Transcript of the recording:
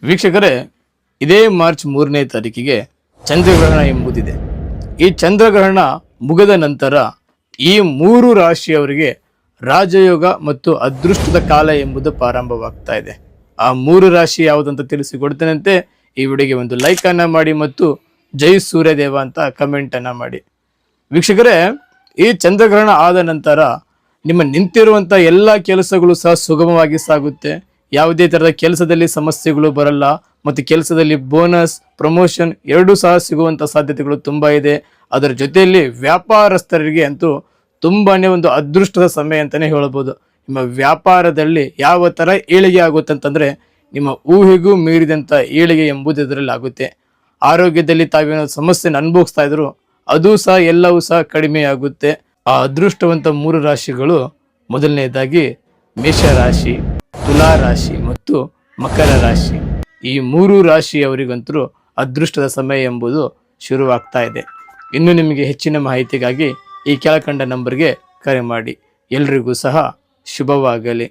ವೀಕ್ಷಕರೇ, ಇದೇ ಮಾರ್ಚ್ 3ನೇ ತಾರೀಕಿಗೆ ಚಂದ್ರಗ್ರಹಣ ಎಂಬುದಿದೆ. ಈ ಚಂದ್ರಗ್ರಹಣ ಮುಗಿದ ನಂತರ ಈ 3 ರಾಶಿಯವರಿಗೆ ರಾಜಯೋಗ ಮತ್ತು ಅದೃಷ್ಟದ ಕಾಲ ಎಂಬುದು ಪ್ರಾರಂಭವಾಗ್ತಾ ಇದೆ. ಆ 3 ರಾಶಿ ಯಾವುದಂತ ತಿಳಿಸಿಕೊಡ್ತೇನಂತೆ. ಈ ವಿಡಿಯೋಗೆ ಒಂದು ಲೈಕ್ ಅನ್ನ ಮಾಡಿ ಮತ್ತು ಜೈ ಸೂರ್ಯದೇವ ಅಂತ ಕಮೆಂಟ್ ಅನ್ನ ಮಾಡಿ. ವೀಕ್ಷಕರೇ, ಈ ಚಂದ್ರಗ್ರಹಣ ಆದ ನಂತರ ನಿಮ್ಮ ನಿಂತಿರುವಂಥ ಎಲ್ಲ ಕೆಲಸಗಳು ಸಹ ಸುಗಮವಾಗಿ ಸಾಗುತ್ತೆ. ಯಾವುದೇ ಥರದ ಕೆಲಸದಲ್ಲಿ ಸಮಸ್ಯೆಗಳು ಬರಲ್ಲ ಮತ್ತು ಕೆಲಸದಲ್ಲಿ ಬೋನಸ್, ಪ್ರಮೋಷನ್ ಎರಡೂ ಸಹ ಸಿಗುವಂಥ ಸಾಧ್ಯತೆಗಳು ತುಂಬ ಇದೆ. ಅದರ ಜೊತೆಯಲ್ಲಿ ವ್ಯಾಪಾರಸ್ಥರಿಗೆ ಅಂತೂ ತುಂಬಾನೇ ಒಂದು ಅದೃಷ್ಟದ ಸಮಯ ಅಂತಲೇ ಹೇಳ್ಬೋದು. ನಿಮ್ಮ ವ್ಯಾಪಾರದಲ್ಲಿ ಯಾವ ಥರ ಏಳಿಗೆ ಆಗುತ್ತೆ ಅಂತಂದರೆ ನಿಮ್ಮ ಊಹೆಗೂ ಮೀರಿದಂಥ ಏಳಿಗೆ ಎಂಬುದು ಇದರಲ್ಲಿ ಆಗುತ್ತೆ. ಆರೋಗ್ಯದಲ್ಲಿ ತಾವೇನೋ ಸಮಸ್ಯೆನ ಅನುಭವಿಸ್ತಾ ಇದ್ರು ಅದು ಸಹ ಎಲ್ಲವೂ ಸಹ ಕಡಿಮೆ ಆಗುತ್ತೆ. ಆ ಅದೃಷ್ಟವಂತ 3 ರಾಶಿಗಳು ಮೊದಲನೇದಾಗಿ ಮೇಷರಾಶಿ, ತುಲಾ ರಾಶಿ ಮತ್ತು ಮಕರ ರಾಶಿ. ಈ 3 ರಾಶಿಯವರಿಗಂತೂ ಅದೃಷ್ಟದ ಸಮಯ ಎಂಬುದು ಶುರುವಾಗ್ತಾ ಇದೆ. ಇನ್ನು ನಿಮಗೆ ಹೆಚ್ಚಿನ ಮಾಹಿತಿಗಾಗಿ ಈ ಕೆಳಕಂಡ ನಂಬರ್ಗೆ ಕರೆ ಮಾಡಿ. ಎಲ್ರಿಗೂ ಸಹ ಶುಭವಾಗಲಿ.